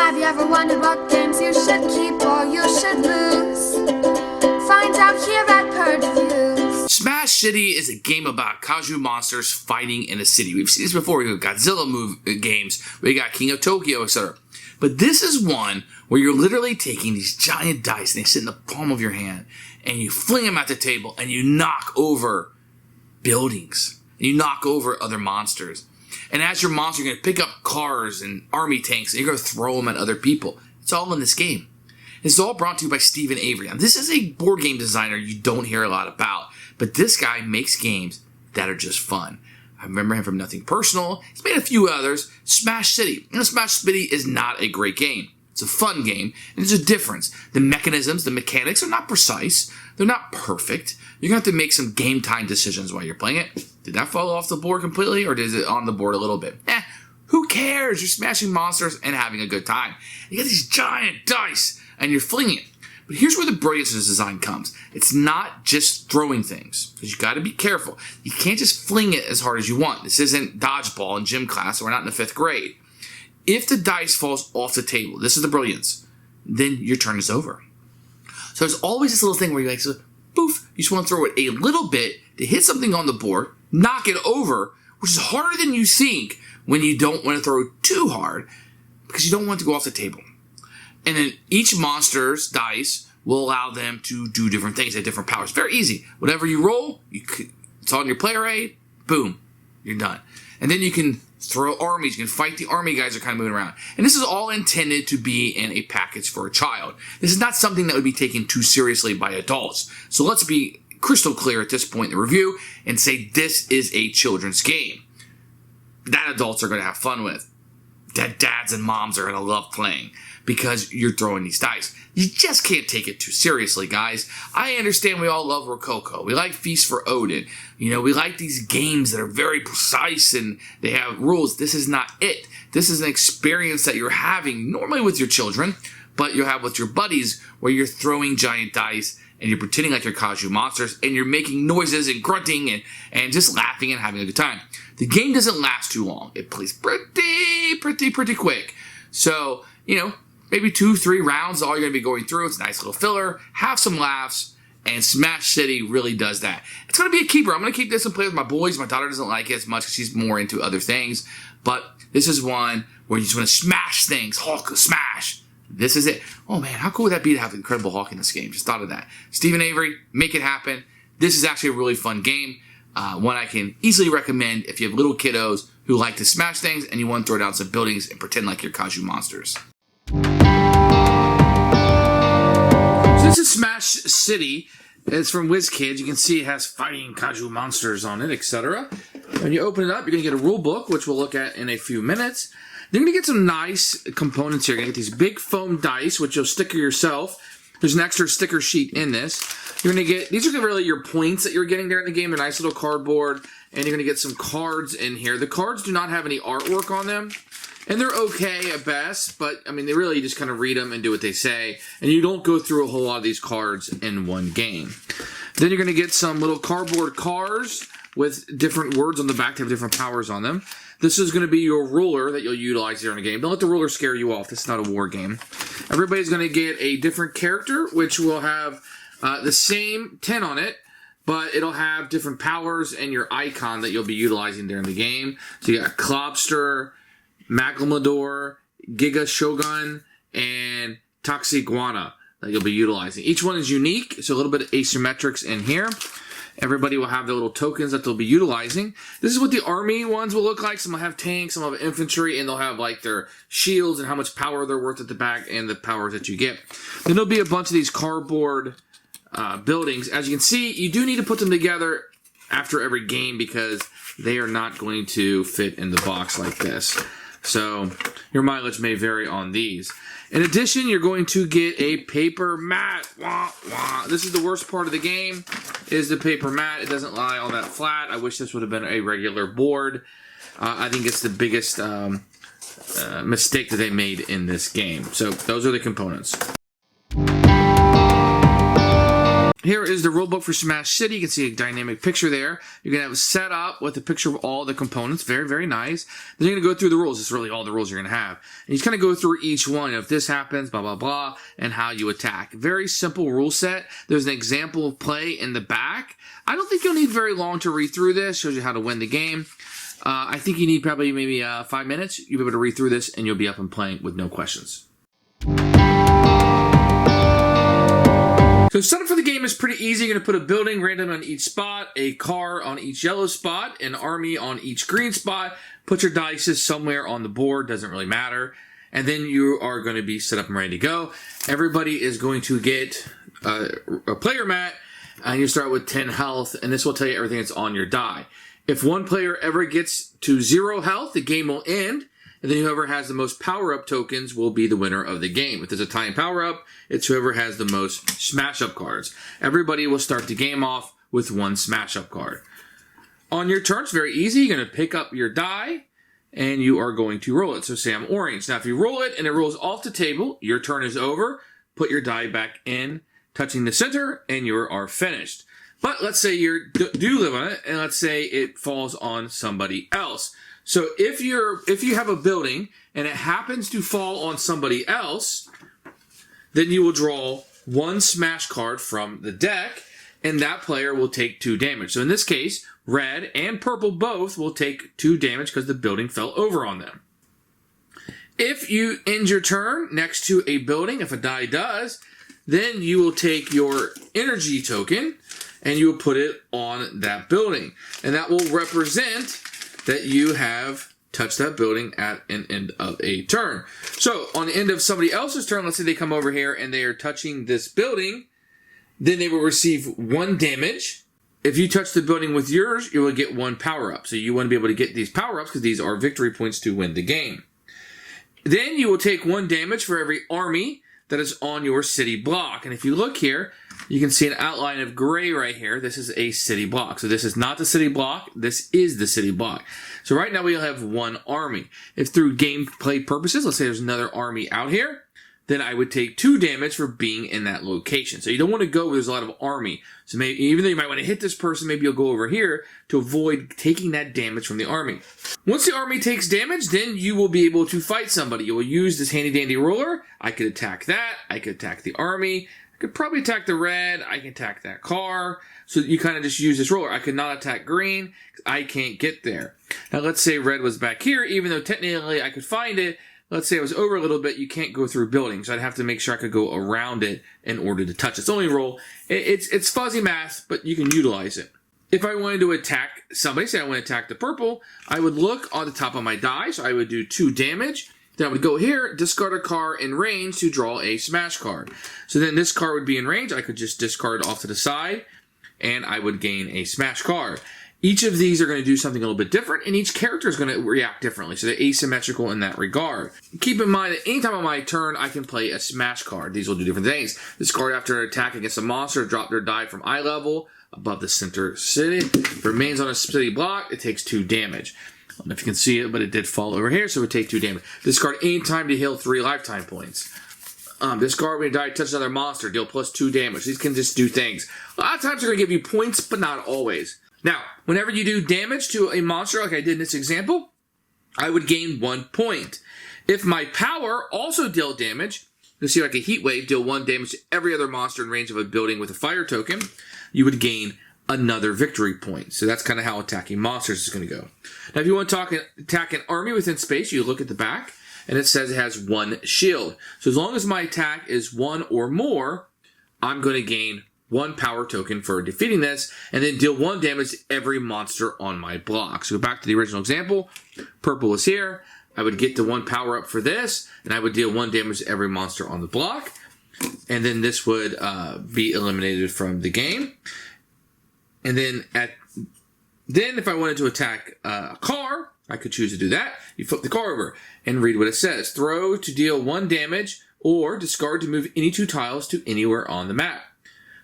Have you ever wondered what games you should keep or you should lose? Find out here at Purge Reviews. Smash City is a game about kaiju monsters fighting in a city. We've seen this before. We've got Godzilla games. We got King of Tokyo, etc. But this is one where you're literally taking these giant dice and they sit in the palm of your hand and you fling them at the table and you knock over buildings. And you knock over other monsters. And as your monster, you're going to pick up cars and army tanks and you're going to throw them at other people. It's all in this game. It's all brought to you by Steve Avery. Now, this is a board game designer you don't hear a lot about. But this guy makes games that are just fun. I remember him from Nothing Personal. He's made a few others. Smash City. You know, Smash City is not a great game. It's a fun game, and there's a difference. The mechanisms, the mechanics are not precise. They're not perfect. You're going to have to make some game time decisions while you're playing it. Did that fall off the board completely, or is it on the board a little bit? Who cares? You're smashing monsters and having a good time. You got these giant dice, and you're flinging it. But here's where the brilliance of this design comes. It's not just throwing things, because you got to be careful. You can't just fling it as hard as you want. This isn't dodgeball in gym class, or we're not in the 5th grade. If the dice falls off the table, this is the brilliance, then your turn is over. So there's always this little thing where you like, so, poof, you just want to throw it a little bit to hit something on the board, knock it over, which is harder than you think when you don't want to throw too hard, because you don't want it to go off the table. And then each monster's dice will allow them to do different things at different powers. Very easy. Whatever you roll, it's on your player aid, boom, you're done. And then you can throw armies. You can fight the army guys that are kind of moving around. And this is all intended to be in a package for a child. This is not something that would be taken too seriously by adults. So let's be crystal clear at this point in the review and say this is a children's game that adults are going to have fun with, that dads and moms are going to love playing, because you're throwing these dice. You just can't take it too seriously, guys. I understand we all love Rococo. We like Feast for Odin. You know, we like these games that are very precise and they have rules. This is not it. This is an experience that you're having normally with your children, but you'll have with your buddies where you're throwing giant dice and you're pretending like you're kaiju monsters and you're making noises and grunting and just laughing and having a good time. The game doesn't last too long. It plays pretty quick. So, you know, maybe 2-3 rounds, all you're going to be going through. It's a nice little filler. Have some laughs. And Smash City really does that. It's going to be a keeper. I'm going to keep this and play with my boys. My daughter doesn't like it as much because she's more into other things. But this is one where you just want to smash things. Hulk, smash. This is it. Oh, man, how cool would that be to have the Incredible Hulk in this game? Just thought of that. Steve Avery, make it happen. This is actually a really fun game. One I can easily recommend if you have little kiddos who like to smash things and you want to throw down some buildings and pretend like you're kaiju monsters. So this is Smash City. It's from Wizkids. You can see it has fighting kaiju monsters on it, etc. When you open it up, you're going to get a rule book, which we'll look at in a few minutes. Then you're going to get some nice components here. You're going to get these big foam dice, which you'll sticker yourself. There's an extra sticker sheet in this. You're going to get, these are really your points that you're getting there in the game. They're nice little cardboard. And you're going to get some cards in here. The cards do not have any artwork on them. And they're okay at best, but, I mean, they really just kind of read them and do what they say. And you don't go through a whole lot of these cards in one game. Then you're going to get some little cardboard cars with different words on the back that have different powers on them. This is going to be your ruler that you'll utilize during the game. Don't let the ruler scare you off. This is not a war game. Everybody's going to get a different character, which will have the same 10 on it, but it'll have different powers and your icon that you'll be utilizing during the game. So you got Clobster, Macklemore, Giga Shogun, and Toxiguana that you'll be utilizing. Each one is unique, so a little bit of asymmetrics in here. Everybody will have their little tokens that they'll be utilizing. This is what the army ones will look like. Some will have tanks, some will have infantry, and they'll have like their shields and how much power they're worth at the back and the powers that you get. Then there'll be a bunch of these cardboard buildings. As you can see, you do need to put them together after every game because they are not going to fit in the box like this. So your mileage may vary on these. In addition, you're going to get a paper mat. Wah, wah. This is the worst part of the game, is the paper mat. It doesn't lie all that flat. I wish this would have been a regular board. I think it's the biggest mistake that they made in this game. So those are the components. Here is the rulebook for Smash City. You can see a dynamic picture there. You're going to have it set up with a picture of all the components. Very, very nice. Then you're going to go through the rules. It's really all the rules you're going to have. And you just kind of go through each one. If this happens, blah, blah, blah, and how you attack. Very simple rule set. There's an example of play in the back. I don't think you'll need very long to read through this. Shows you how to win the game. I think you need probably maybe 5 minutes. You'll be able to read through this, and you'll be up and playing with no questions. So setup for the game is pretty easy. You're going to put a building random on each spot, a car on each yellow spot, an army on each green spot. Put your dice somewhere on the board. Doesn't really matter. And then you are going to be set up and ready to go. Everybody is going to get a player mat, and you start with 10 health, and this will tell you everything that's on your die. If one player ever gets to 0 health, the game will end. And then whoever has the most power-up tokens will be the winner of the game. If there's a tie in power-up, it's whoever has the most smash-up cards. Everybody will start the game off with 1 smash-up card. On your turn, it's very easy. You're going to pick up your die, and you are going to roll it. So say I'm orange. Now, if you roll it and it rolls off the table, your turn is over. Put your die back in, touching the center, and you are finished. But let's say you do live on it, and let's say it falls on somebody else. So if you have a building and it happens to fall on somebody else, then you will draw 1 smash card from the deck, and that player will take 2 damage. So in this case, red and purple both will take 2 damage because the building fell over on them. If you end your turn next to a building, if a die does, then you will take your energy token and you will put it on that building. And that will represent that you have touched that building at an end of a turn. So on the end of somebody else's turn, let's say they come over here and they are touching this building, then they will receive 1 damage. If you touch the building with yours, you will get 1 power-up. So you want to be able to get these power-ups because these are victory points to win the game. Then you will take 1 damage for every army that is on your city block. And if you look here, you can see an outline of gray right here. This is a city block. So this is not the city block. This is the city block. So right now we'll have 1 army. If through gameplay purposes, let's say there's another army out here, then I would take 2 damage for being in that location. So you don't want to go where there's a lot of army. So maybe, even though you might want to hit this person, maybe you'll go over here to avoid taking that damage from the army. Once the army takes damage, then you will be able to fight somebody. You will use this handy dandy ruler. I could attack that. I could attack the army. I could probably attack the red. I can attack that car. So you kind of just use this roller. I could not attack green. I can't get there. Now let's say red was back here, even though technically I could find it. Let's say I was over a little bit, you can't go through buildings. So I'd have to make sure I could go around it in order to touch it. It's only a roll. It's fuzzy math, but you can utilize it. If I wanted to attack somebody, say I want to attack the purple, I would look on the top of my die. So I would do 2 damage. Then I would go here, discard a card in range to draw a smash card. So then this card would be in range. I could just discard it off to the side, and I would gain a smash card. Each of these are going to do something a little bit different, and each character is going to react differently. So they're asymmetrical in that regard. Keep in mind that anytime on my turn, I can play a smash card. These will do different things. This card, after an attack against a monster, drop their die from eye level above the center city. If it remains on a city block, it takes 2 damage. I don't know if you can see it, but it did fall over here, so it would take 2 damage. Discard any time to heal 3 lifetime points. Discard when you die, touch another monster, deal plus 2 damage. These can just do things. A lot of times they're going to give you points, but not always. Now, whenever you do damage to a monster, like I did in this example, I would gain 1 point. If my power also dealt damage, you see like a heat wave, deal 1 damage to every other monster in range of a building with a fire token, you would gain another victory point. So that's kind of how attacking monsters is going to go. Now, if you want to attack an army within space, you look at the back, and it says it has 1 shield. So as long as my attack is 1 or more, I'm going to gain 1 power token for defeating this, and then deal 1 damage to every monster on my block. So go back to the original example. Purple is here. I would get the 1 power up for this, and I would deal 1 damage to every monster on the block. And then this would be eliminated from the game. And then if I wanted to attack a car, I could choose to do that. You flip the car over and read what it says. Throw to deal 1 damage, or discard to move any 2 tiles to anywhere on the map.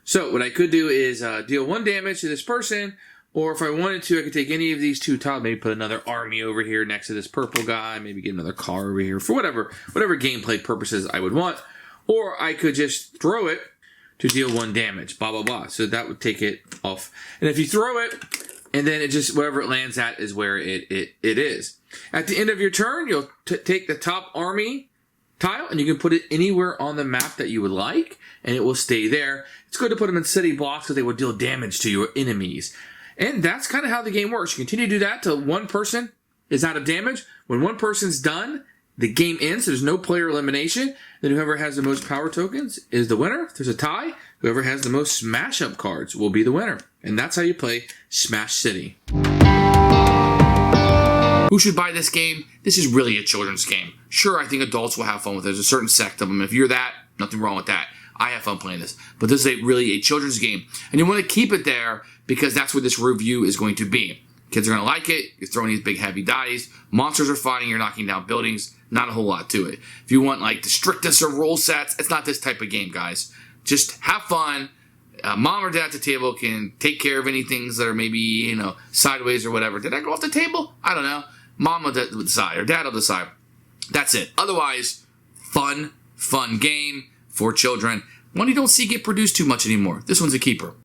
So what I could do is deal 1 damage to this person, or if I wanted to, I could take any of these 2 tiles, maybe put another army over here next to this purple guy, maybe get another car over here for whatever gameplay purposes I would want. Or I could just throw it to deal 1 damage, blah, blah, blah. So that would take it off. And if you throw it, and then it just, wherever it lands at is where it is. At the end of your turn, you'll take the top army tile, and you can put it anywhere on the map that you would like, and it will stay there. It's good to put them in city blocks so they will deal damage to your enemies. And that's kind of how the game works. You continue to do that till 1 person is out of damage. When 1 person's done, the game ends. So there's no player elimination. Then whoever has the most power tokens is the winner. If there's a tie, whoever has the most smash-up cards will be the winner. And that's how you play Smash City. Who should buy this game? This is really a children's game. Sure, I think adults will have fun with it. There's a certain sect of them. If you're that, nothing wrong with that. I have fun playing this. But this is really a children's game. And you want to keep it there because that's what this review is going to be. Kids are going to like it. You're throwing these big heavy dice. Monsters are fighting. You're knocking down buildings. Not a whole lot to it. If you want like the strictest of rule sets, it's not this type of game, guys. Just have fun. Mom or dad at the table can take care of any things that are maybe, sideways or whatever. Did I go off the table? I don't know. Mom will decide or dad will decide. That's it. Otherwise, fun game for children. One you don't see get produced too much anymore. This one's a keeper.